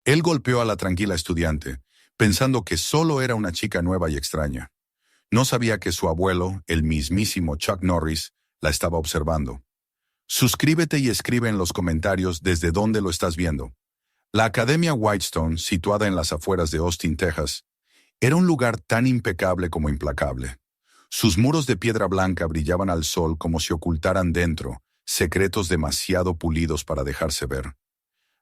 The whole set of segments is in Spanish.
Él golpeó a la tranquila estudiante, pensando que solo era una chica nueva y extraña. No sabía que su abuelo, el mismísimo Chuck Norris, la estaba observando. Suscríbete y escribe en los comentarios desde dónde lo estás viendo. La Academia Whitestone, situada en las afueras de Austin, Texas, era un lugar tan impecable como implacable. Sus muros de piedra blanca brillaban al sol como si ocultaran dentro secretos demasiado pulidos para dejarse ver.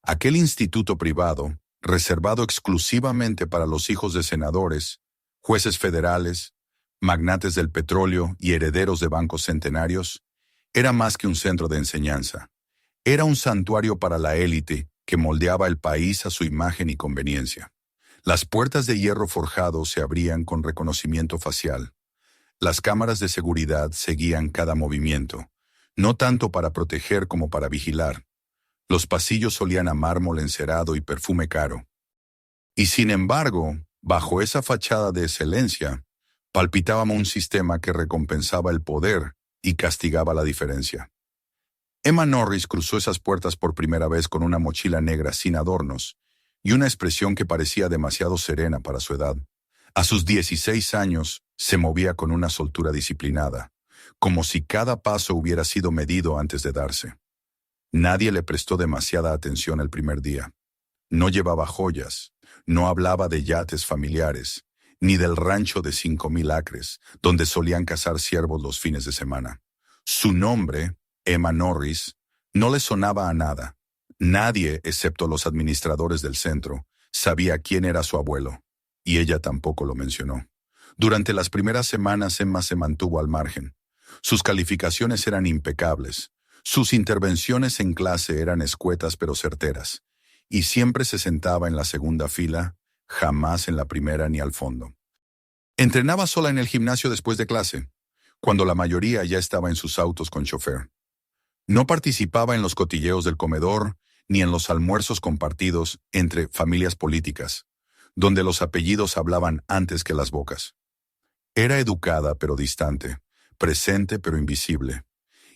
Aquel instituto privado, reservado exclusivamente para los hijos de senadores, jueces federales, magnates del petróleo y herederos de bancos centenarios, era más que un centro de enseñanza. Era un santuario para la élite que moldeaba el país a su imagen y conveniencia. Las puertas de hierro forjado se abrían con reconocimiento facial. Las cámaras de seguridad seguían cada movimiento, no tanto para proteger como para vigilar. Los pasillos olían a mármol encerado y perfume caro. Y sin embargo, bajo esa fachada de excelencia, palpitaba un sistema que recompensaba el poder y castigaba la diferencia. Emma Norris cruzó esas puertas por primera vez con una mochila negra sin adornos y una expresión que parecía demasiado serena para su edad. A sus 16 años, se movía con una soltura disciplinada, como si cada paso hubiera sido medido antes de darse. Nadie le prestó demasiada atención el primer día. No llevaba joyas, no hablaba de yates familiares, ni del rancho de 5,000 acres, donde solían cazar ciervos los fines de semana. Su nombre, Emma Norris, no le sonaba a nada. Nadie, excepto los administradores del centro, sabía quién era su abuelo, y ella tampoco lo mencionó. Durante las primeras semanas, Emma se mantuvo al margen. Sus calificaciones eran impecables. Sus intervenciones en clase eran escuetas pero certeras, y siempre se sentaba en la segunda fila, jamás en la primera ni al fondo. Entrenaba sola en el gimnasio después de clase, cuando la mayoría ya estaba en sus autos con chofer. No participaba en los cotilleos del comedor ni en los almuerzos compartidos entre familias políticas, donde los apellidos hablaban antes que las bocas. Era educada pero distante, presente pero invisible,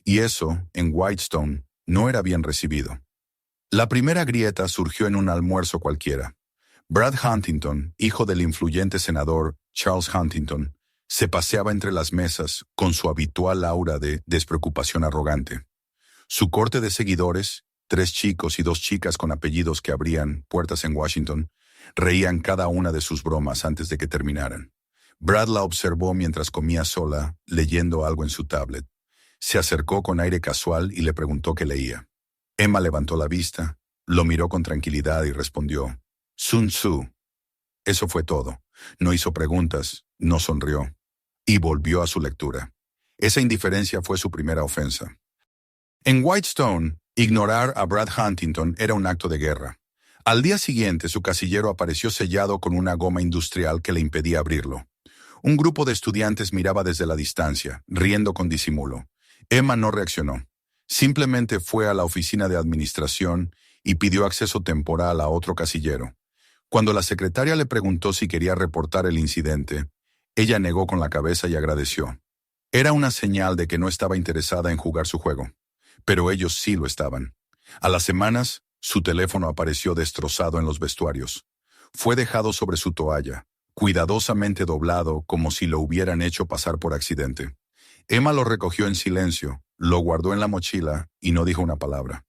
y eso, en Whitestone, no era bien recibido. La primera grieta surgió en un almuerzo cualquiera. Brad Huntington, hijo del influyente senador Charles Huntington, se paseaba entre las mesas con su habitual aura de despreocupación arrogante. Su corte de seguidores, 3 chicos y 2 chicas con apellidos que abrían puertas en Washington, reían cada una de sus bromas antes de que terminaran. Brad la observó mientras comía sola, leyendo algo en su tablet. Se acercó con aire casual y le preguntó qué leía. Emma levantó la vista, lo miró con tranquilidad y respondió, Sun Tzu. Eso fue todo. No hizo preguntas, no sonrió, y volvió a su lectura. Esa indiferencia fue su primera ofensa. En Whitestone, ignorar a Brad Huntington era un acto de guerra. Al día siguiente, su casillero apareció sellado con una goma industrial que le impedía abrirlo. Un grupo de estudiantes miraba desde la distancia, riendo con disimulo. Emma no reaccionó. Simplemente fue a la oficina de administración y pidió acceso temporal a otro casillero. Cuando la secretaria le preguntó si quería reportar el incidente, ella negó con la cabeza y agradeció. Era una señal de que no estaba interesada en jugar su juego. Pero ellos sí lo estaban. A las semanas, su teléfono apareció destrozado en los vestuarios. Fue dejado sobre su toalla, cuidadosamente doblado como si lo hubieran hecho pasar por accidente. Emma lo recogió en silencio, lo guardó en la mochila y no dijo una palabra.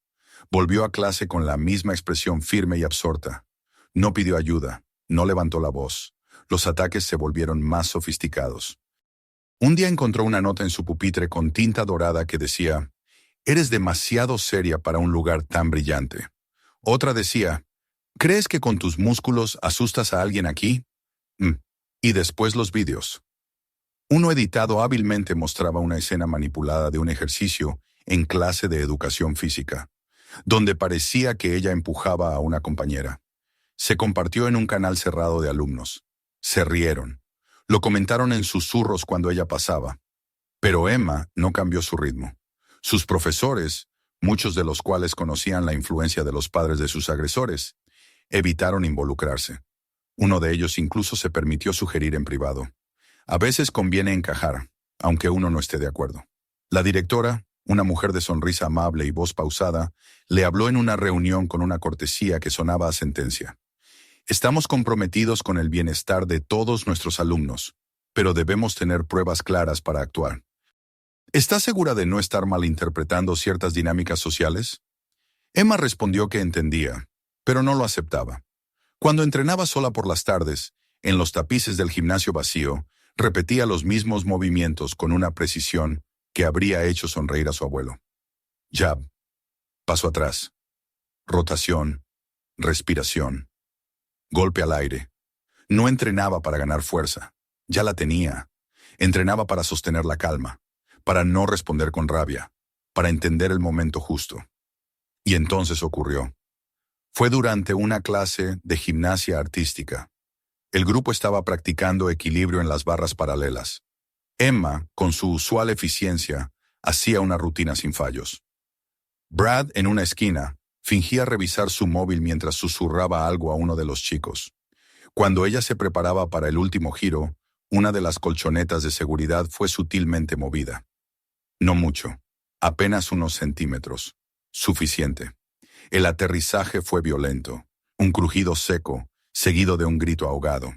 Volvió a clase con la misma expresión firme y absorta. No pidió ayuda, no levantó la voz. Los ataques se volvieron más sofisticados. Un día encontró una nota en su pupitre con tinta dorada que decía, «Eres demasiado seria para un lugar tan brillante». Otra decía, «¿Crees que con tus músculos asustas a alguien aquí?» Y después los vídeos. Uno editado hábilmente mostraba una escena manipulada de un ejercicio en clase de educación física, donde parecía que ella empujaba a una compañera. Se compartió en un canal cerrado de alumnos. Se rieron. Lo comentaron en susurros cuando ella pasaba. Pero Emma no cambió su ritmo. Sus profesores, muchos de los cuales conocían la influencia de los padres de sus agresores, evitaron involucrarse. Uno de ellos incluso se permitió sugerir en privado. A veces conviene encajar, aunque uno no esté de acuerdo. La directora, una mujer de sonrisa amable y voz pausada, le habló en una reunión con una cortesía que sonaba a sentencia. Estamos comprometidos con el bienestar de todos nuestros alumnos, pero debemos tener pruebas claras para actuar. ¿Estás segura de no estar malinterpretando ciertas dinámicas sociales? Emma respondió que entendía, pero no lo aceptaba. Cuando entrenaba sola por las tardes, en los tapices del gimnasio vacío, repetía los mismos movimientos con una precisión que habría hecho sonreír a su abuelo. Jab, paso atrás, rotación, respiración, golpe al aire. No entrenaba para ganar fuerza, ya la tenía. Entrenaba para sostener la calma, para no responder con rabia, para entender el momento justo. Y entonces ocurrió. Fue durante una clase de gimnasia artística. El grupo estaba practicando equilibrio en las barras paralelas. Emma, con su usual eficiencia, hacía una rutina sin fallos. Brad, en una esquina, fingía revisar su móvil mientras susurraba algo a uno de los chicos. Cuando ella se preparaba para el último giro, una de las colchonetas de seguridad fue sutilmente movida. No mucho, apenas unos centímetros. Suficiente. El aterrizaje fue violento, un crujido seco, seguido de un grito ahogado.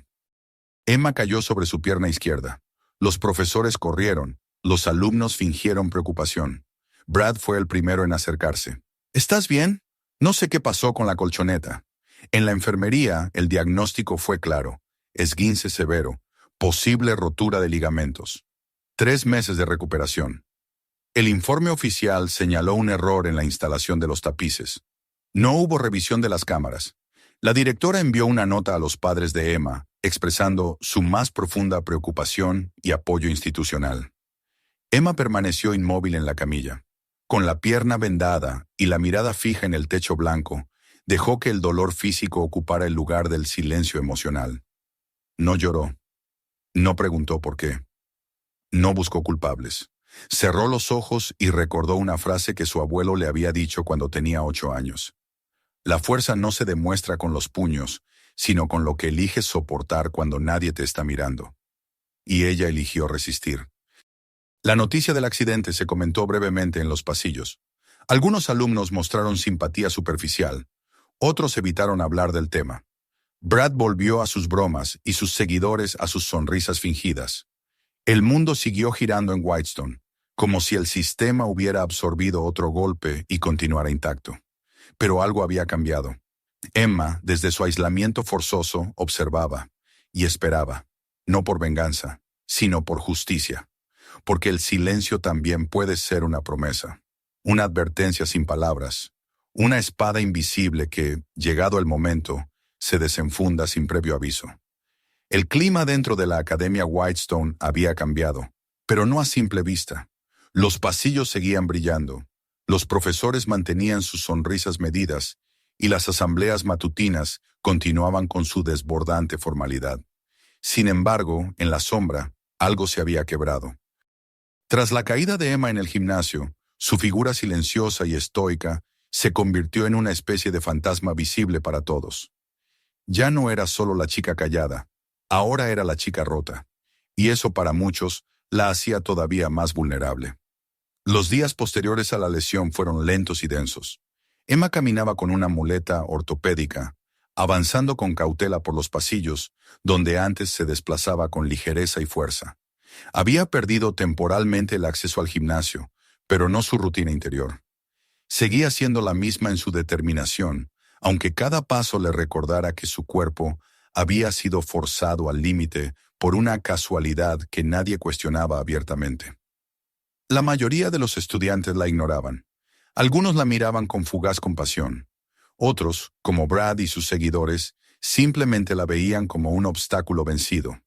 Emma cayó sobre su pierna izquierda. Los profesores corrieron, los alumnos fingieron preocupación. Brad fue el primero en acercarse. ¿Estás bien? No sé qué pasó con la colchoneta. En la enfermería, el diagnóstico fue claro. Esguince severo, posible rotura de ligamentos. 3 meses de recuperación. El informe oficial señaló un error en la instalación de los tapices. No hubo revisión de las cámaras. La directora envió una nota a los padres de Emma, expresando su más profunda preocupación y apoyo institucional. Emma permaneció inmóvil en la camilla. Con la pierna vendada y la mirada fija en el techo blanco, dejó que el dolor físico ocupara el lugar del silencio emocional. No lloró. No preguntó por qué. No buscó culpables. Cerró los ojos y recordó una frase que su abuelo le había dicho cuando tenía 8 años. La fuerza no se demuestra con los puños, sino con lo que eliges soportar cuando nadie te está mirando. Y ella eligió resistir. La noticia del accidente se comentó brevemente en los pasillos. Algunos alumnos mostraron simpatía superficial, otros evitaron hablar del tema. Brad volvió a sus bromas y sus seguidores a sus sonrisas fingidas. El mundo siguió girando en Whitestone, como si el sistema hubiera absorbido otro golpe y continuara intacto. Pero algo había cambiado. Emma, desde su aislamiento forzoso, observaba y esperaba, no por venganza, sino por justicia. Porque el silencio también puede ser una promesa, una advertencia sin palabras, una espada invisible que, llegado el momento, se desenfunda sin previo aviso. El clima dentro de la Academia Whitestone había cambiado, pero no a simple vista. Los pasillos seguían brillando, los profesores mantenían sus sonrisas medidas y las asambleas matutinas continuaban con su desbordante formalidad. Sin embargo, en la sombra, algo se había quebrado. Tras la caída de Emma en el gimnasio, su figura silenciosa y estoica se convirtió en una especie de fantasma visible para todos. Ya no era solo la chica callada, ahora era la chica rota, y eso para muchos la hacía todavía más vulnerable. Los días posteriores a la lesión fueron lentos y densos. Emma caminaba con una muleta ortopédica, avanzando con cautela por los pasillos, donde antes se desplazaba con ligereza y fuerza. Había perdido temporalmente el acceso al gimnasio, pero no su rutina interior. Seguía siendo la misma en su determinación, aunque cada paso le recordara que su cuerpo había sido forzado al límite por una casualidad que nadie cuestionaba abiertamente. La mayoría de los estudiantes la ignoraban. Algunos la miraban con fugaz compasión. Otros, como Brad y sus seguidores, simplemente la veían como un obstáculo vencido.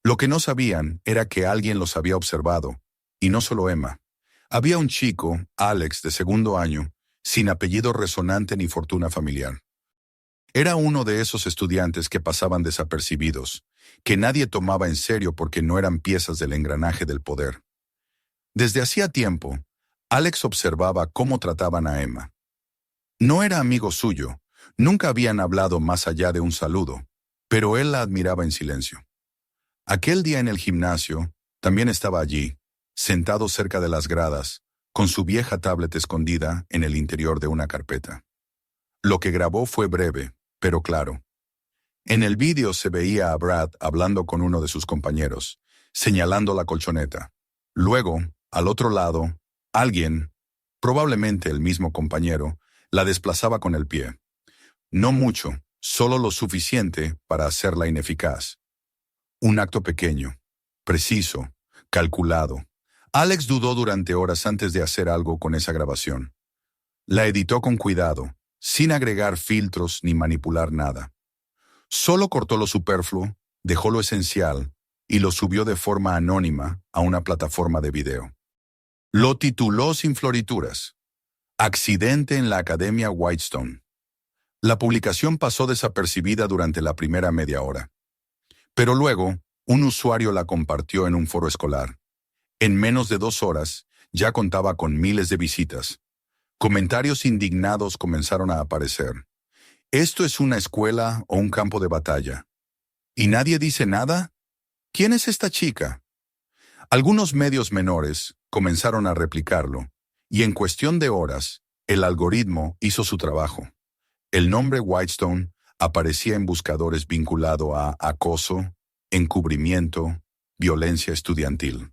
Lo que no sabían era que alguien los había observado, y no solo Emma. Había un chico, Alex, de 2º año, sin apellido resonante ni fortuna familiar. Era uno de esos estudiantes que pasaban desapercibidos, que nadie tomaba en serio porque no eran piezas del engranaje del poder. Desde hacía tiempo, Alex observaba cómo trataban a Emma. No era amigo suyo, nunca habían hablado más allá de un saludo, pero él la admiraba en silencio. Aquel día en el gimnasio, también estaba allí, sentado cerca de las gradas, con su vieja tablet escondida en el interior de una carpeta. Lo que grabó fue breve, pero claro. En el vídeo se veía a Brad hablando con uno de sus compañeros, señalando la colchoneta. Luego, al otro lado, alguien, probablemente el mismo compañero, la desplazaba con el pie. No mucho, solo lo suficiente para hacerla ineficaz. Un acto pequeño, preciso, calculado. Alex dudó durante horas antes de hacer algo con esa grabación. La editó con cuidado, sin agregar filtros ni manipular nada. Solo cortó lo superfluo, dejó lo esencial y lo subió de forma anónima a una plataforma de video. Lo tituló sin florituras: Accidente en la Academia Whitestone. La publicación pasó desapercibida durante la primera media hora. Pero luego, un usuario la compartió en un foro escolar. En menos de 2 horas, ya contaba con miles de visitas. Comentarios indignados comenzaron a aparecer. ¿Esto es una escuela o un campo de batalla? ¿Y nadie dice nada? ¿Quién es esta chica? Algunos medios menores comenzaron a replicarlo, y en cuestión de horas, el algoritmo hizo su trabajo. El nombre Whitestone aparecía en buscadores vinculado a acoso, encubrimiento, violencia estudiantil.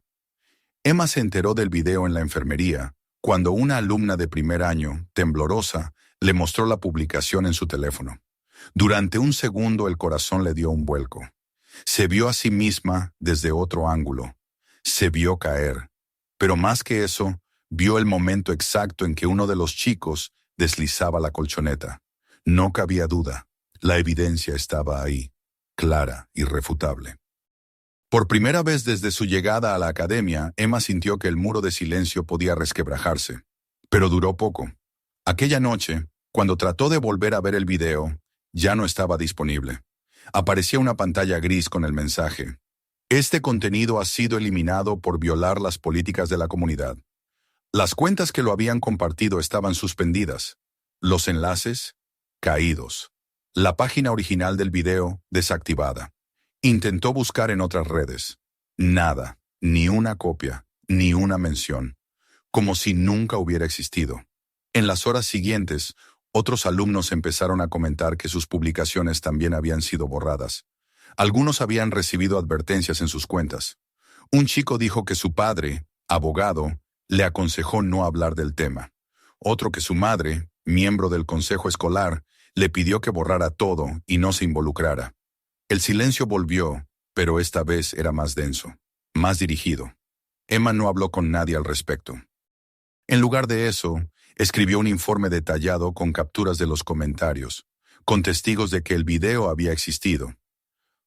Emma se enteró del video en la enfermería cuando una alumna de primer año, temblorosa, le mostró la publicación en su teléfono. Durante un segundo el corazón le dio un vuelco. Se vio a sí misma desde otro ángulo. Se vio caer. Pero más que eso, vio el momento exacto en que uno de los chicos deslizaba la colchoneta. No cabía duda. La evidencia estaba ahí, clara, irrefutable. Por primera vez desde su llegada a la academia, Emma sintió que el muro de silencio podía resquebrajarse. Pero duró poco. Aquella noche, cuando trató de volver a ver el video, ya no estaba disponible. Aparecía una pantalla gris con el mensaje: Este contenido ha sido eliminado por violar las políticas de la comunidad. Las cuentas que lo habían compartido estaban suspendidas. Los enlaces, caídos. La página original del video, desactivada. Intentó buscar en otras redes. Nada, ni una copia, ni una mención. Como si nunca hubiera existido. En las horas siguientes, otros alumnos empezaron a comentar que sus publicaciones también habían sido borradas. Algunos habían recibido advertencias en sus cuentas. Un chico dijo que su padre, abogado, le aconsejó no hablar del tema. Otro que su madre, miembro del consejo escolar, le pidió que borrara todo y no se involucrara. El silencio volvió, pero esta vez era más denso, más dirigido. Emma no habló con nadie al respecto. En lugar de eso, escribió un informe detallado con capturas de los comentarios, con testigos de que el video había existido.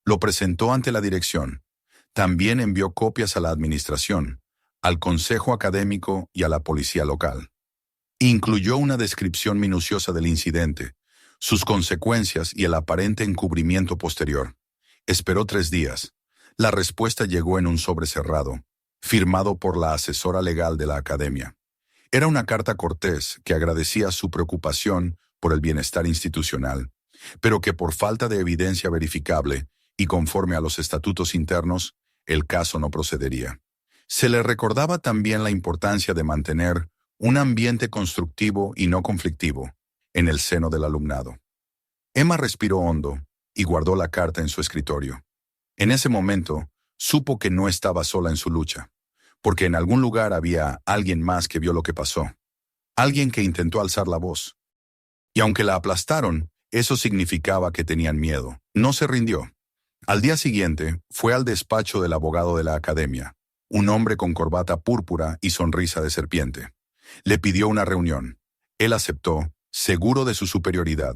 Lo presentó ante la dirección. También envió copias a la administración, al consejo académico y a la policía local. Incluyó una descripción minuciosa del incidente, sus consecuencias y el aparente encubrimiento posterior. Esperó 3 días. La respuesta llegó en un sobre cerrado, firmado por la asesora legal de la academia. Era una carta cortés que agradecía su preocupación por el bienestar institucional, pero que por falta de evidencia verificable y conforme a los estatutos internos, el caso no procedería. Se le recordaba también la importancia de mantener un ambiente constructivo y no conflictivo en el seno del alumnado. Emma respiró hondo y guardó la carta en su escritorio. En ese momento, supo que no estaba sola en su lucha, porque en algún lugar había alguien más que vio lo que pasó, alguien que intentó alzar la voz. Y aunque la aplastaron, eso significaba que tenían miedo. No se rindió. Al día siguiente, fue al despacho del abogado de la academia, un hombre con corbata púrpura y sonrisa de serpiente. Le pidió una reunión. Él aceptó, seguro de su superioridad.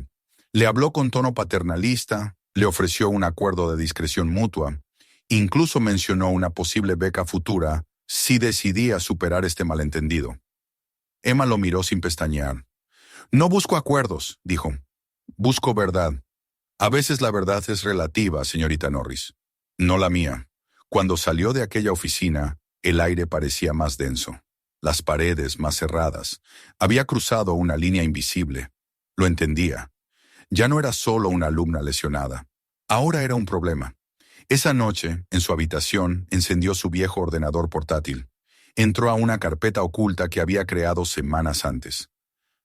Le habló con tono paternalista, le ofreció un acuerdo de discreción mutua, incluso mencionó una posible beca futura si decidía superar este malentendido. Emma lo miró sin pestañear. No busco acuerdos, dijo. Busco verdad. A veces la verdad es relativa, señorita Norris. No la mía. Cuando salió de aquella oficina, el aire parecía más denso. Las paredes más cerradas. Había cruzado una línea invisible. Lo entendía. Ya no era solo una alumna lesionada. Ahora era un problema. Esa noche, en su habitación, encendió su viejo ordenador portátil. Entró a una carpeta oculta que había creado semanas antes.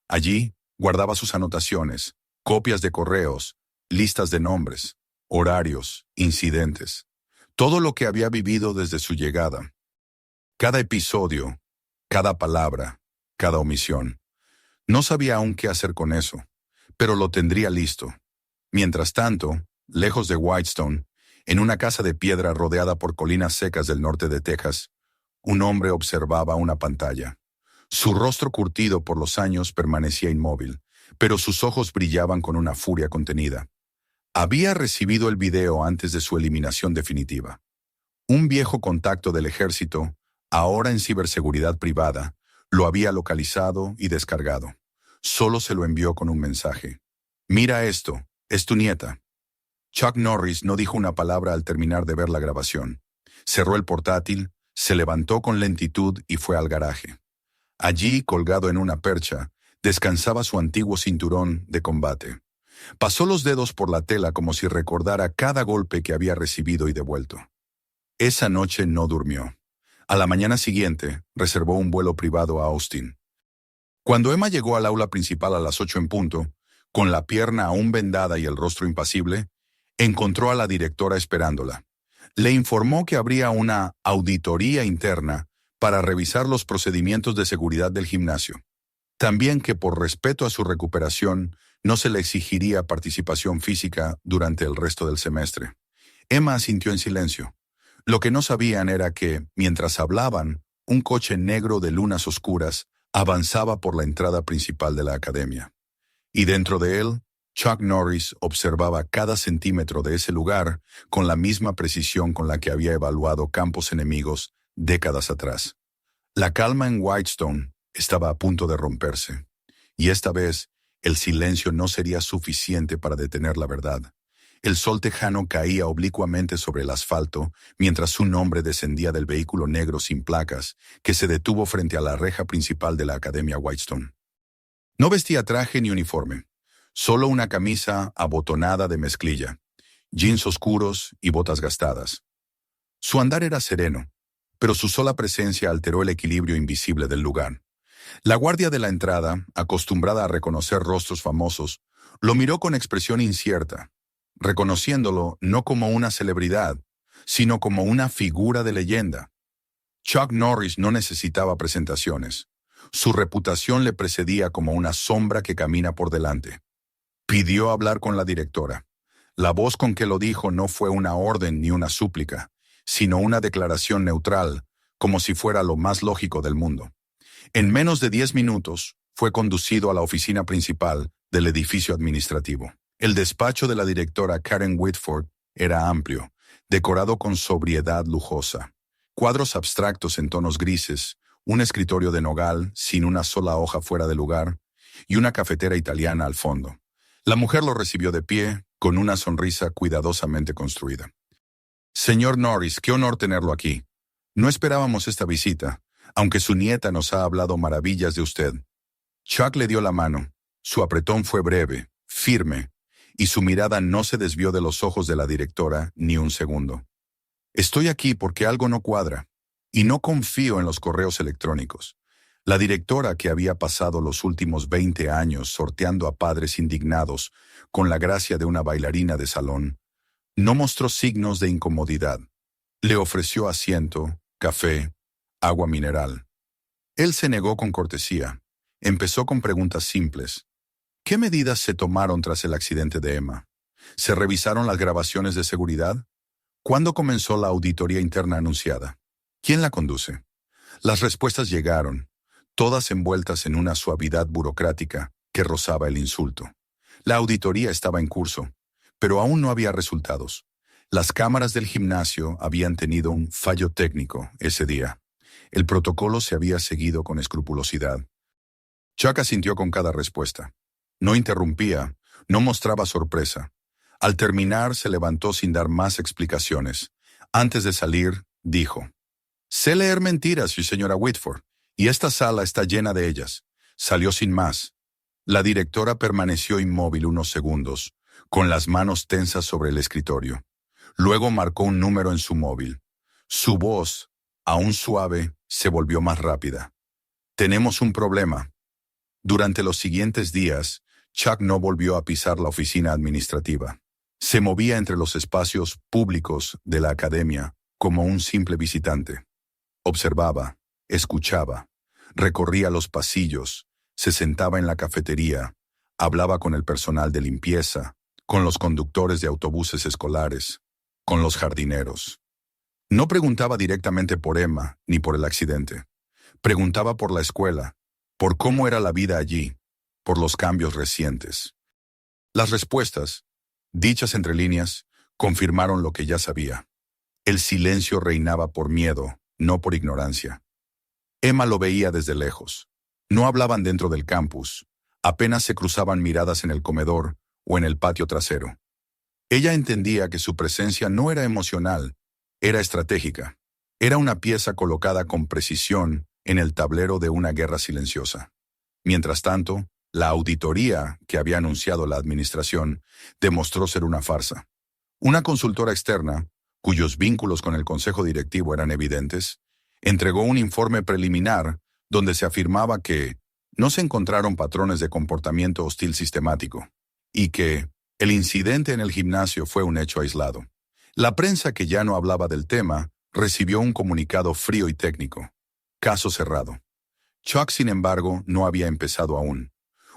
Allí, guardaba sus anotaciones, copias de correos, listas de nombres. horarios, incidentes, todo lo que había vivido desde su llegada. Cada episodio, cada palabra, cada omisión. No sabía aún qué hacer con eso, pero lo tendría listo. Mientras tanto, lejos de Whitestone, en una casa de piedra rodeada por colinas secas del norte de Texas, un hombre observaba una pantalla. Su rostro curtido por los años permanecía inmóvil, pero sus ojos brillaban con una furia contenida. Había recibido el video antes de su eliminación definitiva. Un viejo contacto del ejército, ahora en ciberseguridad privada, lo había localizado y descargado. Solo se lo envió con un mensaje. «Mira esto, es tu nieta». Chuck Norris no dijo una palabra al terminar de ver la grabación. Cerró el portátil, se levantó con lentitud y fue al garaje. Allí, colgado en una percha, descansaba su antiguo cinturón de combate. Pasó los dedos por la tela como si recordara cada golpe que había recibido y devuelto. Esa noche no durmió. A la mañana siguiente, reservó un vuelo privado a Austin. Cuando Emma llegó al aula principal a las 8 en punto, con la pierna aún vendada y el rostro impasible, encontró a la directora esperándola. Le informó que habría una auditoría interna para revisar los procedimientos de seguridad del gimnasio. También que por respeto a su recuperación no se le exigiría participación física durante el resto del semestre. Emma asintió en silencio. Lo que no sabían era que, mientras hablaban, un coche negro de lunas oscuras avanzaba por la entrada principal de la academia. Y dentro de él, Chuck Norris observaba cada centímetro de ese lugar con la misma precisión con la que había evaluado campos enemigos décadas atrás. La calma en Whitestone estaba a punto de romperse, y esta vez el silencio no sería suficiente para detener la verdad. El sol tejano caía oblicuamente sobre el asfalto mientras un hombre descendía del vehículo negro sin placas que se detuvo frente a la reja principal de la Academia Whitestone. No vestía traje ni uniforme, solo una camisa abotonada de mezclilla, jeans oscuros y botas gastadas. Su andar era sereno, pero su sola presencia alteró el equilibrio invisible del lugar. La guardia de la entrada, acostumbrada a reconocer rostros famosos, lo miró con expresión incierta, reconociéndolo no como una celebridad, sino como una figura de leyenda. Chuck Norris no necesitaba presentaciones. Su reputación le precedía como una sombra que camina por delante. Pidió hablar con la directora. La voz con que lo dijo no fue una orden ni una súplica, sino una declaración neutral, como si fuera lo más lógico del mundo. En menos de 10 minutos, fue conducido a la oficina principal del edificio administrativo. El despacho de la directora Karen Whitford era amplio, decorado con sobriedad lujosa. Cuadros abstractos en tonos grises, un escritorio de nogal sin una sola hoja fuera de lugar y una cafetera italiana al fondo. La mujer lo recibió de pie, con una sonrisa cuidadosamente construida. «Señor Norris, qué honor tenerlo aquí. No esperábamos esta visita, aunque su nieta nos ha hablado maravillas de usted». Chuck le dio la mano. Su apretón fue breve, firme, y su mirada no se desvió de los ojos de la directora ni un segundo. «Estoy aquí porque algo no cuadra, y no confío en los correos electrónicos». La directora, que había pasado los últimos 20 años sorteando a padres indignados con la gracia de una bailarina de salón, no mostró signos de incomodidad. Le ofreció asiento, café, agua mineral. Él se negó con cortesía. Empezó con preguntas simples. ¿Qué medidas se tomaron tras el accidente de Emma? ¿Se revisaron las grabaciones de seguridad? ¿Cuándo comenzó la auditoría interna anunciada? ¿Quién la conduce? Las respuestas llegaron, todas envueltas en una suavidad burocrática que rozaba el insulto. La auditoría estaba en curso, pero aún no había resultados. Las cámaras del gimnasio habían tenido un fallo técnico ese día. El protocolo se había seguido con escrupulosidad. Chuck asintió con cada respuesta. No interrumpía, no mostraba sorpresa. Al terminar, se levantó sin dar más explicaciones. Antes de salir, dijo: «Sé leer mentiras, señora Whitford, y esta sala está llena de ellas». Salió sin más. La directora permaneció inmóvil unos segundos, con las manos tensas sobre el escritorio. Luego marcó un número en su móvil. Su voz, aún suave, se volvió más rápida. «Tenemos un problema». Durante los siguientes días, Chuck no volvió a pisar la oficina administrativa. Se movía entre los espacios públicos de la academia como un simple visitante. Observaba, escuchaba, recorría los pasillos, se sentaba en la cafetería, hablaba con el personal de limpieza, con los conductores de autobuses escolares, con los jardineros. No preguntaba directamente por Emma ni por el accidente. Preguntaba por la escuela, por cómo era la vida allí, por los cambios recientes. Las respuestas, dichas entre líneas, confirmaron lo que ya sabía. El silencio reinaba por miedo, no por ignorancia. Emma lo veía desde lejos. No hablaban dentro del campus, apenas se cruzaban miradas en el comedor o en el patio trasero. Ella entendía que su presencia no era emocional, era estratégica. Era una pieza colocada con precisión en el tablero de una guerra silenciosa. Mientras tanto, la auditoría que había anunciado la administración demostró ser una farsa. Una consultora externa, cuyos vínculos con el consejo directivo eran evidentes, entregó un informe preliminar donde se afirmaba que no se encontraron patrones de comportamiento hostil sistemático y que el incidente en el gimnasio fue un hecho aislado. La prensa, que ya no hablaba del tema, recibió un comunicado frío y técnico. Caso cerrado. Chuck, sin embargo, no había empezado aún.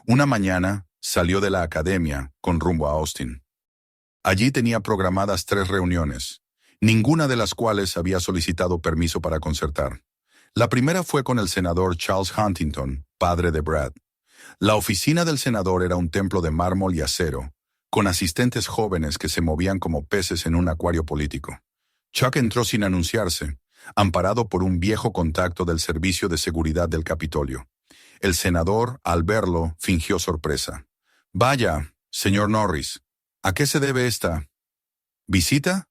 Una mañana salió de la academia con rumbo a Austin. Allí tenía programadas 3 reuniones, ninguna de las cuales había solicitado permiso para concertar. La primera fue con el senador Charles Huntington, padre de Brad. La oficina del senador era un templo de mármol y acero, con asistentes jóvenes que se movían como peces en un acuario político. Chuck entró sin anunciarse, amparado por un viejo contacto del Servicio de Seguridad del Capitolio. El senador, al verlo, fingió sorpresa. «Vaya, señor Norris, ¿a qué se debe esta visita?»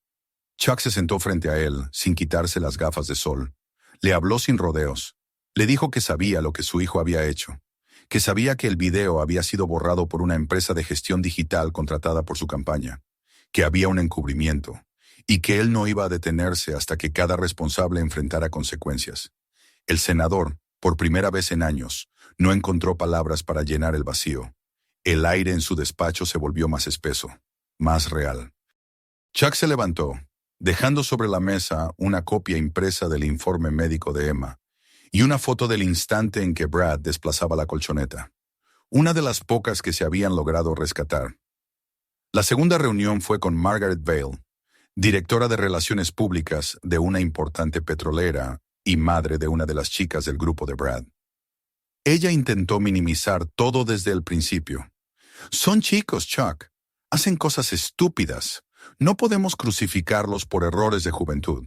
Chuck se sentó frente a él, sin quitarse las gafas de sol. Le habló sin rodeos. Le dijo que sabía lo que su hijo había hecho, que sabía que el video había sido borrado por una empresa de gestión digital contratada por su campaña, que había un encubrimiento, y que él no iba a detenerse hasta que cada responsable enfrentara consecuencias. El senador, por primera vez en años, no encontró palabras para llenar el vacío. El aire en su despacho se volvió más espeso, más real. Chuck se levantó, dejando sobre la mesa una copia impresa del informe médico de Emma y una foto del instante en que Brad desplazaba la colchoneta, una de las pocas que se habían logrado rescatar. La segunda reunión fue con Margaret Vail, directora de Relaciones Públicas de una importante petrolera y madre de una de las chicas del grupo de Brad. Ella intentó minimizar todo desde el principio. «Son chicos, Chuck. Hacen cosas estúpidas. No podemos crucificarlos por errores de juventud».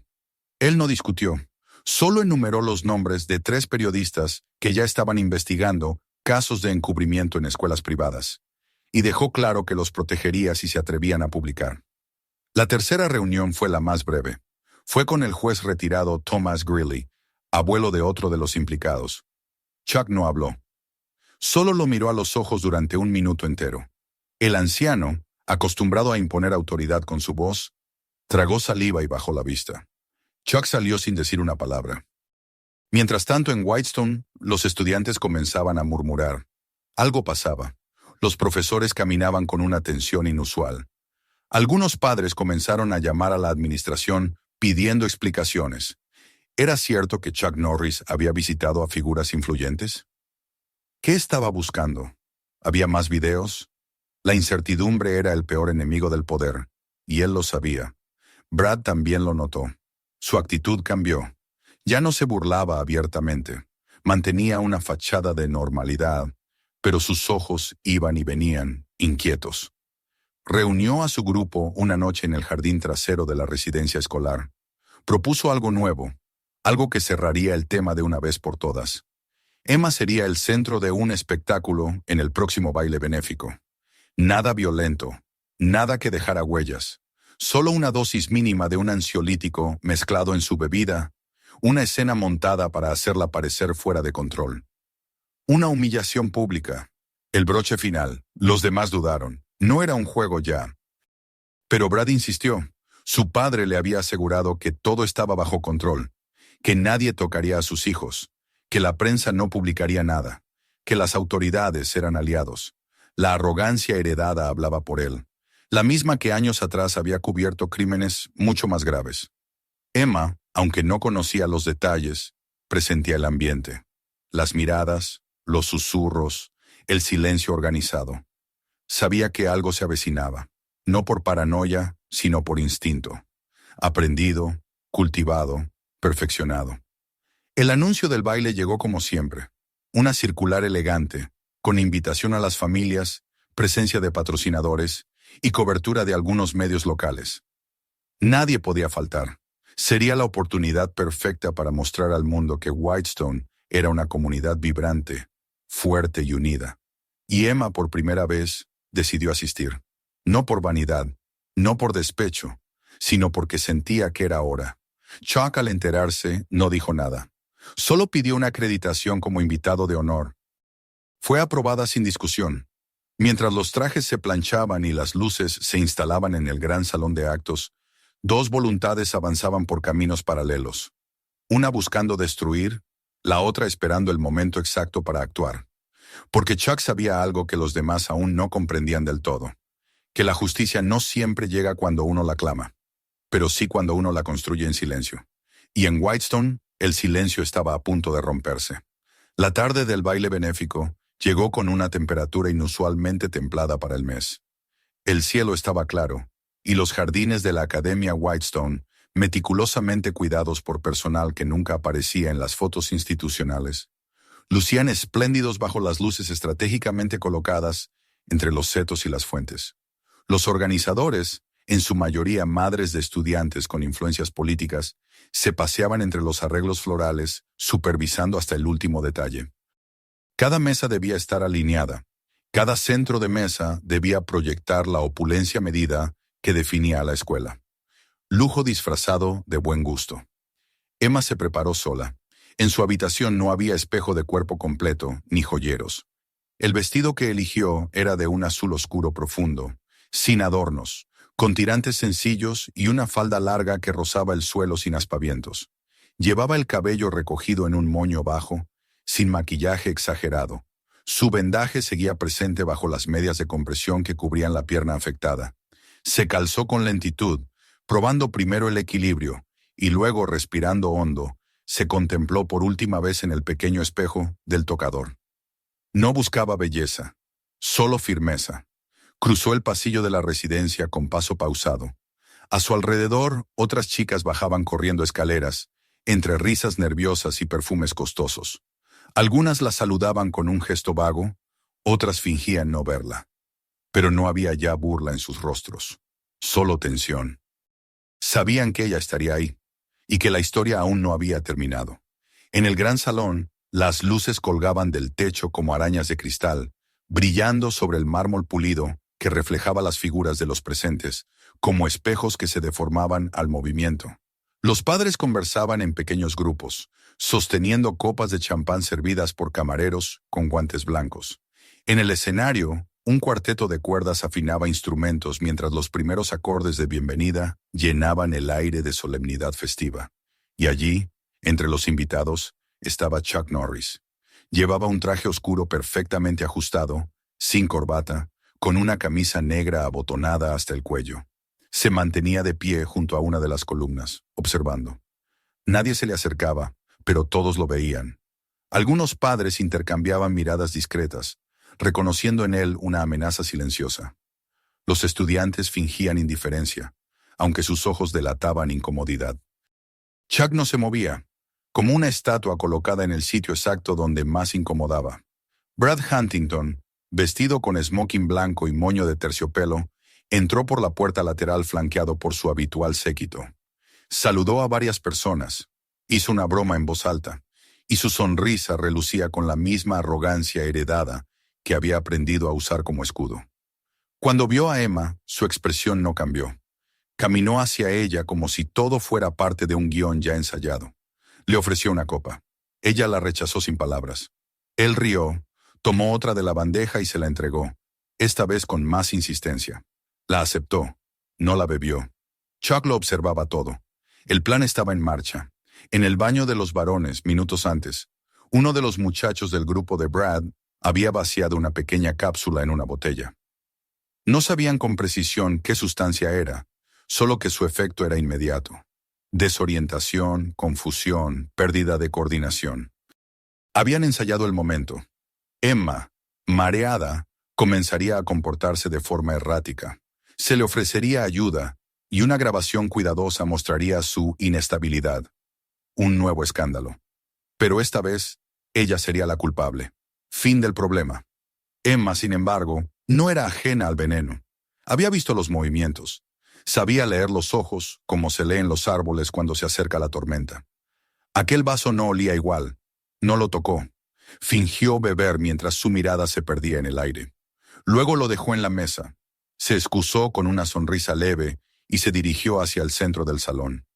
Él no discutió. Solo enumeró los nombres de 3 periodistas que ya estaban investigando casos de encubrimiento en escuelas privadas, y dejó claro que los protegería si se atrevían a publicar. La tercera reunión fue la más breve. Fue con el juez retirado Thomas Greeley, abuelo de otro de los implicados. Chuck no habló. Solo lo miró a los ojos durante 1 minuto entero. El anciano, acostumbrado a imponer autoridad con su voz, tragó saliva y bajó la vista. Chuck salió sin decir una palabra. Mientras tanto, en Whitestone, los estudiantes comenzaban a murmurar. Algo pasaba. Los profesores caminaban con una tensión inusual. Algunos padres comenzaron a llamar a la administración pidiendo explicaciones. ¿Era cierto que Chuck Norris había visitado a figuras influyentes? ¿Qué estaba buscando? ¿Había más videos? La incertidumbre era el peor enemigo del poder, y él lo sabía. Brad también lo notó. Su actitud cambió. Ya no se burlaba abiertamente. Mantenía una fachada de normalidad, pero sus ojos iban y venían, inquietos. Reunió a su grupo una noche en el jardín trasero de la residencia escolar. Propuso algo nuevo, algo que cerraría el tema de una vez por todas. Emma sería el centro de un espectáculo en el próximo baile benéfico. Nada violento, nada que dejara huellas. Solo una dosis mínima de un ansiolítico mezclado en su bebida, una escena montada para hacerla parecer fuera de control. Una humillación pública. El broche final. Los demás dudaron. No era un juego ya. Pero Brad insistió. Su padre le había asegurado que todo estaba bajo control, que nadie tocaría a sus hijos, que la prensa no publicaría nada, que las autoridades eran aliados. La arrogancia heredada hablaba por él. la misma que años atrás había cubierto crímenes mucho más graves. Emma, aunque no conocía los detalles, presentía el ambiente, las miradas, los susurros, el silencio organizado. Sabía que algo se avecinaba, no por paranoia, sino por instinto. Aprendido, cultivado, perfeccionado. El anuncio del baile llegó como siempre, una circular elegante, con invitación a las familias, presencia de patrocinadores y cobertura de algunos medios locales. Nadie podía faltar. Sería la oportunidad perfecta para mostrar al mundo que Whitestone era una comunidad vibrante, fuerte y unida. Y Emma, por primera vez, decidió asistir. No por vanidad, no por despecho, sino porque sentía que era hora. Chuck, al enterarse, no dijo nada. Solo pidió una acreditación como invitado de honor. Fue aprobada sin discusión. Mientras los trajes se planchaban y las luces se instalaban en el gran salón de actos, dos voluntades avanzaban por caminos paralelos. Una buscando destruir, la otra esperando el momento exacto para actuar. Porque Chuck sabía algo que los demás aún no comprendían del todo. Que la justicia no siempre llega cuando uno la clama, pero sí cuando uno la construye en silencio. Y en Whitestone, el silencio estaba a punto de romperse. La tarde del baile benéfico llegó con una temperatura inusualmente templada para el mes. El cielo estaba claro, y los jardines de la Academia Whitestone, meticulosamente cuidados por personal que nunca aparecía en las fotos institucionales, lucían espléndidos bajo las luces estratégicamente colocadas entre los setos y las fuentes. Los organizadores, en su mayoría madres de estudiantes con influencias políticas, se paseaban entre los arreglos florales, supervisando hasta el último detalle. Cada mesa debía estar alineada. Cada centro de mesa debía proyectar la opulencia medida que definía a la escuela. Lujo disfrazado de buen gusto. Emma se preparó sola. En su habitación no había espejo de cuerpo completo, ni joyeros. El vestido que eligió era de un azul oscuro profundo, sin adornos, con tirantes sencillos y una falda larga que rozaba el suelo sin aspavientos. Llevaba el cabello recogido en un moño bajo, sin maquillaje exagerado. Su vendaje seguía presente bajo las medias de compresión que cubrían la pierna afectada. Se calzó con lentitud, probando primero el equilibrio, y luego, respirando hondo, se contempló por última vez en el pequeño espejo del tocador. No buscaba belleza, solo firmeza. Cruzó el pasillo de la residencia con paso pausado. A su alrededor, otras chicas bajaban corriendo escaleras, entre risas nerviosas y perfumes costosos. Algunas la saludaban con un gesto vago, otras fingían no verla. Pero no había ya burla en sus rostros, solo tensión. Sabían que ella estaría ahí, y que la historia aún no había terminado. En el gran salón, las luces colgaban del techo como arañas de cristal, brillando sobre el mármol pulido que reflejaba las figuras de los presentes, como espejos que se deformaban al movimiento. Los padres conversaban en pequeños grupos, sosteniendo copas de champán servidas por camareros con guantes blancos. En el escenario, un cuarteto de cuerdas afinaba instrumentos mientras los primeros acordes de bienvenida llenaban el aire de solemnidad festiva. Y allí, entre los invitados, estaba Chuck Norris. Llevaba un traje oscuro perfectamente ajustado, sin corbata, con una camisa negra abotonada hasta el cuello. Se mantenía de pie junto a una de las columnas, observando. Nadie se le acercaba, pero todos lo veían. Algunos padres intercambiaban miradas discretas, reconociendo en él una amenaza silenciosa. Los estudiantes fingían indiferencia, aunque sus ojos delataban incomodidad. Chuck no se movía, como una estatua colocada en el sitio exacto donde más incomodaba. Brad Huntington, vestido con smoking blanco y moño de terciopelo, entró por la puerta lateral flanqueado por su habitual séquito. Saludó a varias personas, hizo una broma en voz alta, y su sonrisa relucía con la misma arrogancia heredada que había aprendido a usar como escudo. Cuando vio a Emma, su expresión no cambió. Caminó hacia ella como si todo fuera parte de un guión ya ensayado. Le ofreció una copa. Ella la rechazó sin palabras. Él rió, tomó otra de la bandeja y se la entregó, esta vez con más insistencia. La aceptó, no la bebió. Chuck lo observaba todo. El plan estaba en marcha. En el baño de los varones, minutos antes, uno de los muchachos del grupo de Brad había vaciado una pequeña cápsula en una botella. No sabían con precisión qué sustancia era, solo que su efecto era inmediato. Desorientación, confusión, pérdida de coordinación. Habían ensayado el momento. Emma, mareada, comenzaría a comportarse de forma errática. Se le ofrecería ayuda y una grabación cuidadosa mostraría su inestabilidad. Un nuevo escándalo. Pero esta vez, ella sería la culpable. Fin del problema. Emma, sin embargo, no era ajena al veneno. Había visto los movimientos. Sabía leer los ojos, como se leen los árboles cuando se acerca la tormenta. Aquel vaso no olía igual. No lo tocó. Fingió beber mientras su mirada se perdía en el aire. Luego lo dejó en la mesa. Se excusó con una sonrisa leve y se dirigió hacia el centro del salón.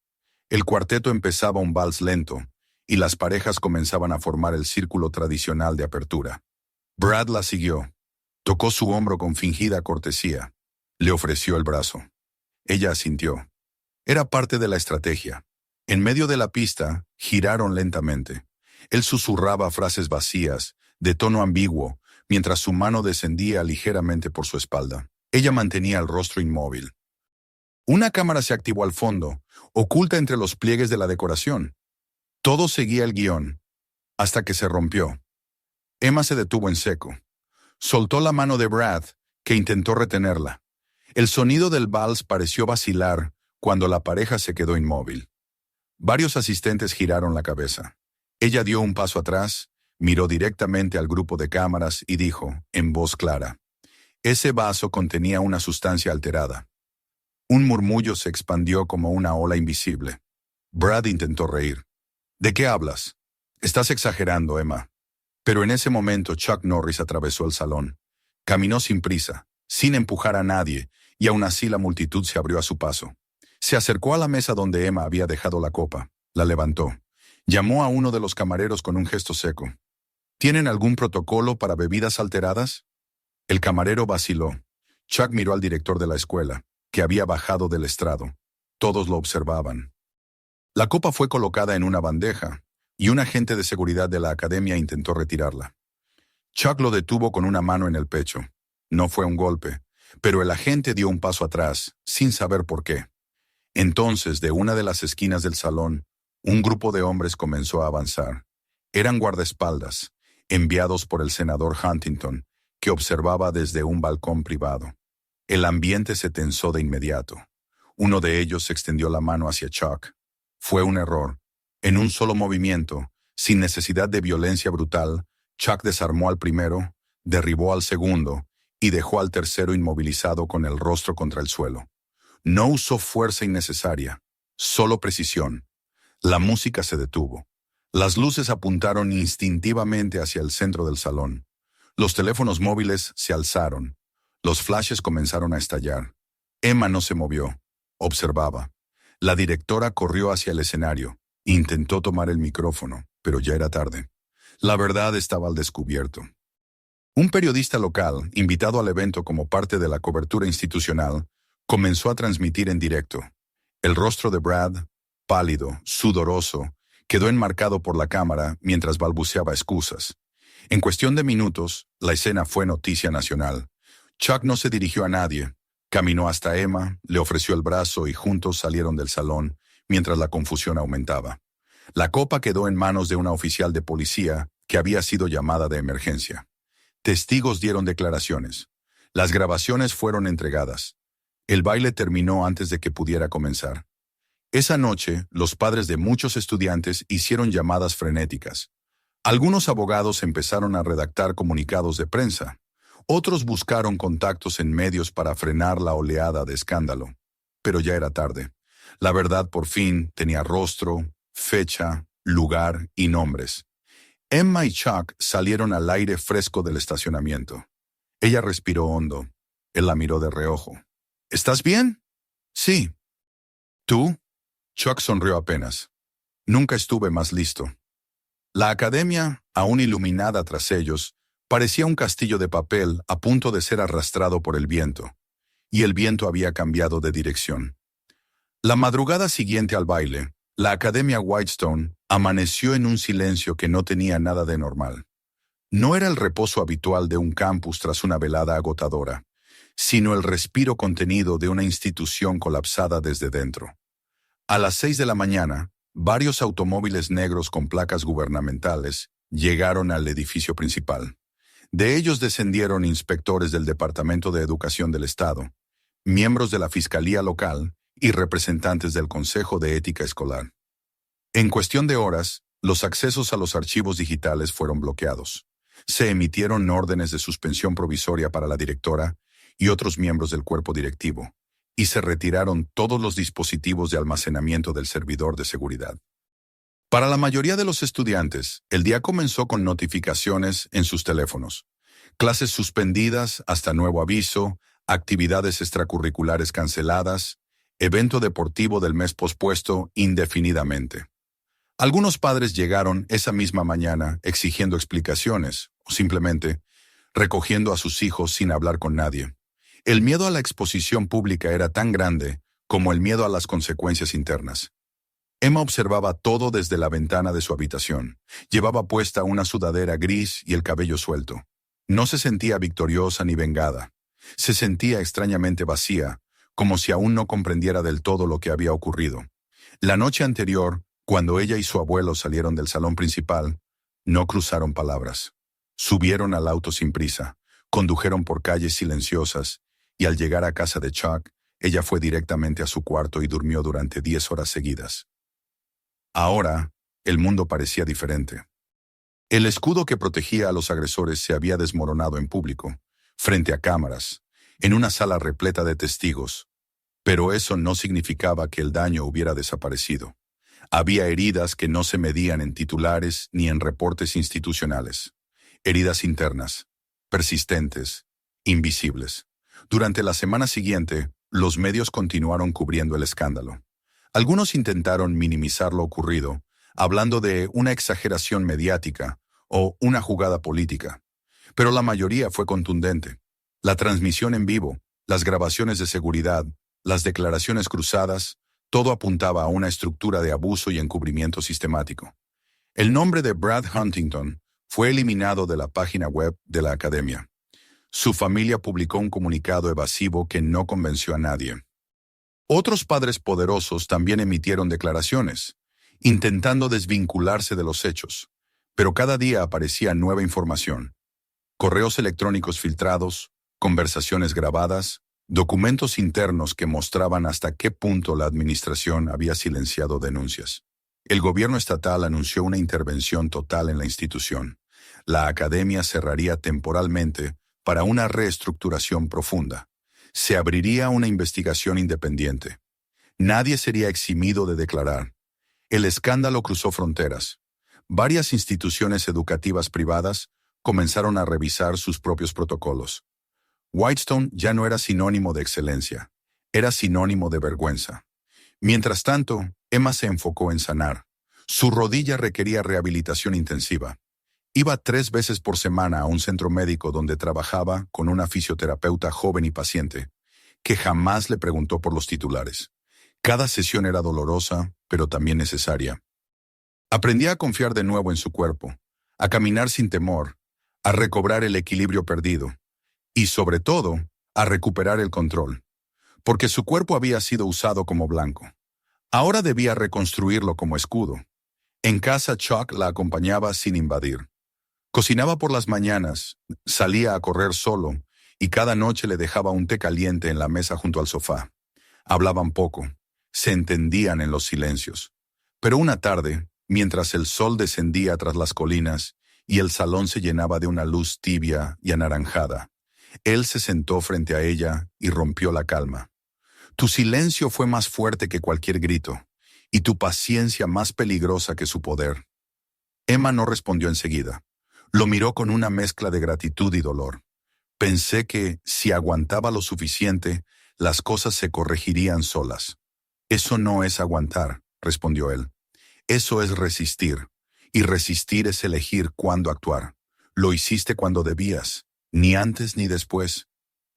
El cuarteto empezaba un vals lento y las parejas comenzaban a formar el círculo tradicional de apertura. Brad la siguió. Tocó su hombro con fingida cortesía. Le ofreció el brazo. Ella asintió. Era parte de la estrategia. En medio de la pista, giraron lentamente. Él susurraba frases vacías, de tono ambiguo, mientras su mano descendía ligeramente por su espalda. Ella mantenía el rostro inmóvil. Una cámara se activó al fondo, oculta entre los pliegues de la decoración. Todo seguía el guión, hasta que se rompió. Emma se detuvo en seco. Soltó la mano de Brad, que intentó retenerla. El sonido del vals pareció vacilar cuando la pareja se quedó inmóvil. Varios asistentes giraron la cabeza. Ella dio un paso atrás, miró directamente al grupo de cámaras y dijo, en voz clara, ese vaso contenía una sustancia alterada. Un murmullo se expandió como una ola invisible. Brad intentó reír. ¿De qué hablas? Estás exagerando, Emma. Pero en ese momento Chuck Norris atravesó el salón. Caminó sin prisa, sin empujar a nadie, y aún así la multitud se abrió a su paso. Se acercó a la mesa donde Emma había dejado la copa. La levantó. Llamó a uno de los camareros con un gesto seco. ¿Tienen algún protocolo para bebidas alteradas? El camarero vaciló. Chuck miró al director de la escuela, que había bajado del estrado. Todos lo observaban. La copa fue colocada en una bandeja, y un agente de seguridad de la academia intentó retirarla. Chuck lo detuvo con una mano en el pecho. No fue un golpe, pero el agente dio un paso atrás, sin saber por qué. Entonces, de una de las esquinas del salón, un grupo de hombres comenzó a avanzar. Eran guardaespaldas, enviados por el senador Huntington, que observaba desde un balcón privado. El ambiente se tensó de inmediato. Uno de ellos extendió la mano hacia Chuck. Fue un error. En un solo movimiento, sin necesidad de violencia brutal, Chuck desarmó al primero, derribó al segundo y dejó al tercero inmovilizado con el rostro contra el suelo. No usó fuerza innecesaria, solo precisión. La música se detuvo. Las luces apuntaron instintivamente hacia el centro del salón. Los teléfonos móviles se alzaron. Los flashes comenzaron a estallar. Emma no se movió. Observaba. La directora corrió hacia el escenario. Intentó tomar el micrófono, pero ya era tarde. La verdad estaba al descubierto. Un periodista local, invitado al evento como parte de la cobertura institucional, comenzó a transmitir en directo. El rostro de Brad, pálido, sudoroso, quedó enmarcado por la cámara mientras balbuceaba excusas. En cuestión de minutos, la escena fue noticia nacional. Chuck no se dirigió a nadie. Caminó hasta Emma, le ofreció el brazo y juntos salieron del salón, mientras la confusión aumentaba. La copa quedó en manos de una oficial de policía que había sido llamada de emergencia. Testigos dieron declaraciones. Las grabaciones fueron entregadas. El baile terminó antes de que pudiera comenzar. Esa noche, los padres de muchos estudiantes hicieron llamadas frenéticas. Algunos abogados empezaron a redactar comunicados de prensa. Otros buscaron contactos en medios para frenar la oleada de escándalo. Pero ya era tarde. La verdad por fin tenía rostro, fecha, lugar y nombres. Emma y Chuck salieron al aire fresco del estacionamiento. Ella respiró hondo. Él la miró de reojo. ¿Estás bien? Sí. ¿Tú? Chuck sonrió apenas. Nunca estuve más listo. La academia, aún iluminada tras ellos, parecía un castillo de papel a punto de ser arrastrado por el viento. Y el viento había cambiado de dirección. La madrugada siguiente al baile, la Academia Whitestone amaneció en un silencio que no tenía nada de normal. No era el reposo habitual de un campus tras una velada agotadora, sino el respiro contenido de una institución colapsada desde dentro. A las 6 de la mañana, varios automóviles negros con placas gubernamentales llegaron al edificio principal. De ellos descendieron inspectores del Departamento de Educación del Estado, miembros de la Fiscalía Local y representantes del Consejo de Ética Escolar. En cuestión de horas, los accesos a los archivos digitales fueron bloqueados. Se emitieron órdenes de suspensión provisoria para la directora y otros miembros del cuerpo directivo, y se retiraron todos los dispositivos de almacenamiento del servidor de seguridad. Para la mayoría de los estudiantes, el día comenzó con notificaciones en sus teléfonos. Clases suspendidas hasta nuevo aviso, actividades extracurriculares canceladas, evento deportivo del mes pospuesto indefinidamente. Algunos padres llegaron esa misma mañana exigiendo explicaciones o simplemente recogiendo a sus hijos sin hablar con nadie. El miedo a la exposición pública era tan grande como el miedo a las consecuencias internas. Emma observaba todo desde la ventana de su habitación. Llevaba puesta una sudadera gris y el cabello suelto. No se sentía victoriosa ni vengada. Se sentía extrañamente vacía, como si aún no comprendiera del todo lo que había ocurrido. La noche anterior, cuando ella y su abuelo salieron del salón principal, no cruzaron palabras. Subieron al auto sin prisa, condujeron por calles silenciosas, y al llegar a casa de Chuck, ella fue directamente a su cuarto y durmió durante 10 horas seguidas. Ahora, el mundo parecía diferente. El escudo que protegía a los agresores se había desmoronado en público, frente a cámaras, en una sala repleta de testigos. Pero eso no significaba que el daño hubiera desaparecido. Había heridas que no se medían en titulares ni en reportes institucionales. Heridas internas, persistentes, invisibles. Durante la semana siguiente, los medios continuaron cubriendo el escándalo. Algunos intentaron minimizar lo ocurrido, hablando de una exageración mediática o una jugada política. Pero la mayoría fue contundente. La transmisión en vivo, las grabaciones de seguridad, las declaraciones cruzadas, todo apuntaba a una estructura de abuso y encubrimiento sistemático. El nombre de Brad Huntington fue eliminado de la página web de la academia. Su familia publicó un comunicado evasivo que no convenció a nadie. Otros padres poderosos también emitieron declaraciones, intentando desvincularse de los hechos, pero cada día aparecía nueva información. Correos electrónicos filtrados, conversaciones grabadas, documentos internos que mostraban hasta qué punto la administración había silenciado denuncias. El gobierno estatal anunció una intervención total en la institución. La academia cerraría temporalmente para una reestructuración profunda. Se abriría una investigación independiente. Nadie sería eximido de declarar. El escándalo cruzó fronteras. Varias instituciones educativas privadas comenzaron a revisar sus propios protocolos. Whitestone ya no era sinónimo de excelencia, era sinónimo de vergüenza. Mientras tanto, Emma se enfocó en sanar. Su rodilla requería rehabilitación intensiva. Iba 3 veces por semana a un centro médico donde trabajaba con una fisioterapeuta joven y paciente, que jamás le preguntó por los titulares. Cada sesión era dolorosa, pero también necesaria. Aprendía a confiar de nuevo en su cuerpo, a caminar sin temor, a recobrar el equilibrio perdido, y sobre todo, a recuperar el control, porque su cuerpo había sido usado como blanco. Ahora debía reconstruirlo como escudo. En casa, Chuck la acompañaba sin invadir. Cocinaba por las mañanas, salía a correr solo, y cada noche le dejaba un té caliente en la mesa junto al sofá. Hablaban poco, se entendían en los silencios. Pero una tarde, mientras el sol descendía tras las colinas y el salón se llenaba de una luz tibia y anaranjada, él se sentó frente a ella y rompió la calma. Tu silencio fue más fuerte que cualquier grito, y tu paciencia más peligrosa que su poder. Emma no respondió enseguida. Lo miró con una mezcla de gratitud y dolor. Pensé que, si aguantaba lo suficiente, las cosas se corregirían solas. Eso no es aguantar, respondió él. Eso es resistir, y resistir es elegir cuándo actuar. Lo hiciste cuando debías, ni antes ni después.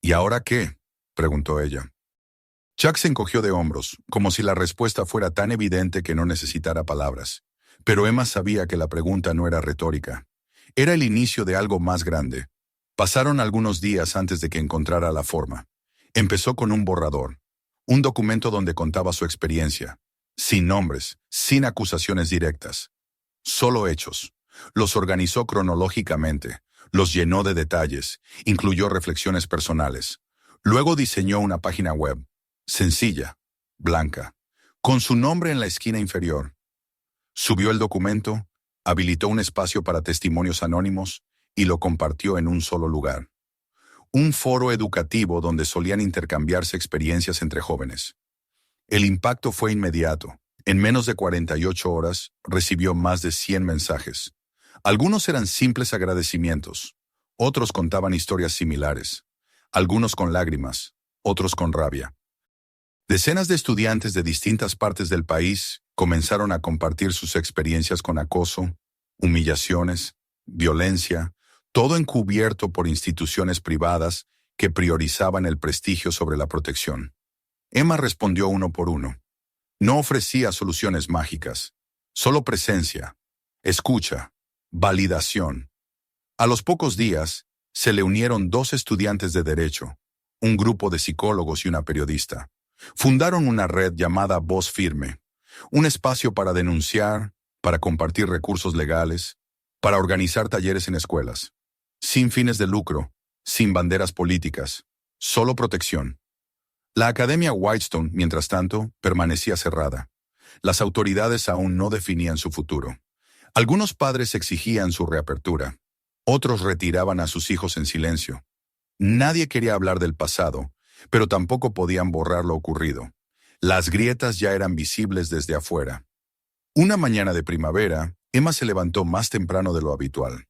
¿Y ahora qué?, preguntó ella. Chuck se encogió de hombros, como si la respuesta fuera tan evidente que no necesitara palabras. Pero Emma sabía que la pregunta no era retórica. Era el inicio de algo más grande. Pasaron algunos días antes de que encontrara la forma. Empezó con un borrador, un documento donde contaba su experiencia, sin nombres, sin acusaciones directas, solo hechos. Los organizó cronológicamente, los llenó de detalles, incluyó reflexiones personales. Luego diseñó una página web, sencilla, blanca, con su nombre en la esquina inferior. Subió el documento, habilitó un espacio para testimonios anónimos y lo compartió en un solo lugar. Un foro educativo donde solían intercambiarse experiencias entre jóvenes. El impacto fue inmediato. En menos de 48 horas recibió más de 100 mensajes. Algunos eran simples agradecimientos, otros contaban historias similares, algunos con lágrimas, otros con rabia. Decenas de estudiantes de distintas partes del país comenzaron a compartir sus experiencias con acoso, humillaciones, violencia, todo encubierto por instituciones privadas que priorizaban el prestigio sobre la protección. Emma respondió uno por uno. No ofrecía soluciones mágicas, solo presencia, escucha, validación. A los pocos días, se le unieron 2 estudiantes de Derecho, un grupo de psicólogos y una periodista. Fundaron una red llamada Voz Firme, un espacio para denunciar, para compartir recursos legales, para organizar talleres en escuelas. Sin fines de lucro, sin banderas políticas, solo protección. La Academia Whitestone, mientras tanto, permanecía cerrada. Las autoridades aún no definían su futuro. Algunos padres exigían su reapertura. Otros retiraban a sus hijos en silencio. Nadie quería hablar del pasado, pero tampoco podían borrar lo ocurrido. Las grietas ya eran visibles desde afuera. Una mañana de primavera, Emma se levantó más temprano de lo habitual.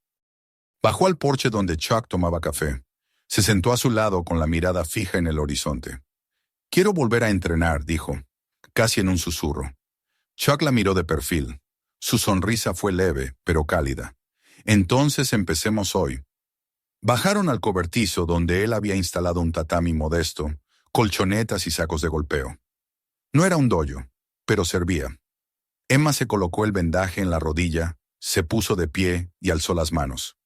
Bajó al porche donde Chuck tomaba café. Se sentó a su lado con la mirada fija en el horizonte. «Quiero volver a entrenar», dijo, casi en un susurro. Chuck la miró de perfil. Su sonrisa fue leve, pero cálida. «Entonces empecemos hoy». Bajaron al cobertizo donde él había instalado un tatami modesto, colchonetas y sacos de golpeo. No era un dojo, pero servía. Emma se colocó el vendaje en la rodilla, se puso de pie y alzó las manos.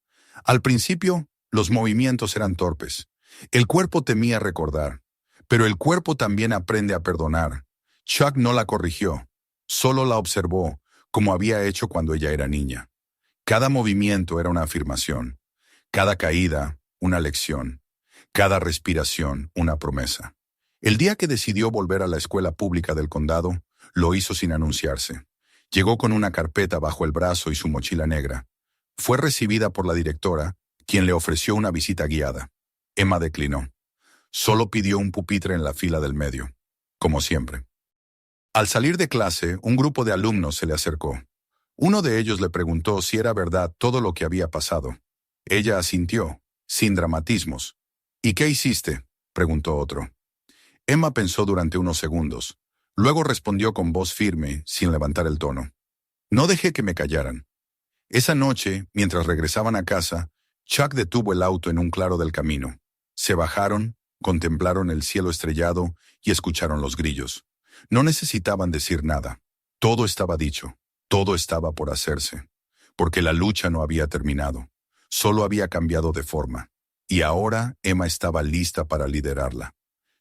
Al principio, los movimientos eran torpes. El cuerpo temía recordar, pero el cuerpo también aprende a perdonar. Chuck no la corrigió, solo la observó, como había hecho cuando ella era niña. Cada movimiento era una afirmación, cada caída una lección, cada respiración una promesa. El día que decidió volver a la escuela pública del condado, lo hizo sin anunciarse. Llegó con una carpeta bajo el brazo y su mochila negra. Fue recibida por la directora, quien le ofreció una visita guiada. Emma declinó. Solo pidió un pupitre en la fila del medio, como siempre. Al salir de clase, un grupo de alumnos se le acercó. Uno de ellos le preguntó si era verdad todo lo que había pasado. Ella asintió, sin dramatismos. «¿Y qué hiciste?», preguntó otro. Emma pensó durante unos segundos. Luego respondió con voz firme, sin levantar el tono. «No dejé que me callaran». Esa noche, mientras regresaban a casa, Chuck detuvo el auto en un claro del camino. Se bajaron, contemplaron el cielo estrellado y escucharon los grillos. No necesitaban decir nada. Todo estaba dicho. Todo estaba por hacerse. Porque la lucha no había terminado. Solo había cambiado de forma. Y ahora Emma estaba lista para liderarla.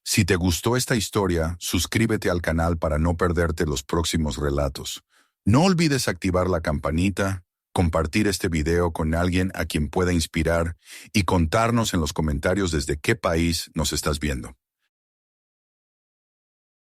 Si te gustó esta historia, suscríbete al canal para no perderte los próximos relatos. No olvides activar la campanita, compartir este video con alguien a quien pueda inspirar y contarnos en los comentarios desde qué país nos estás viendo.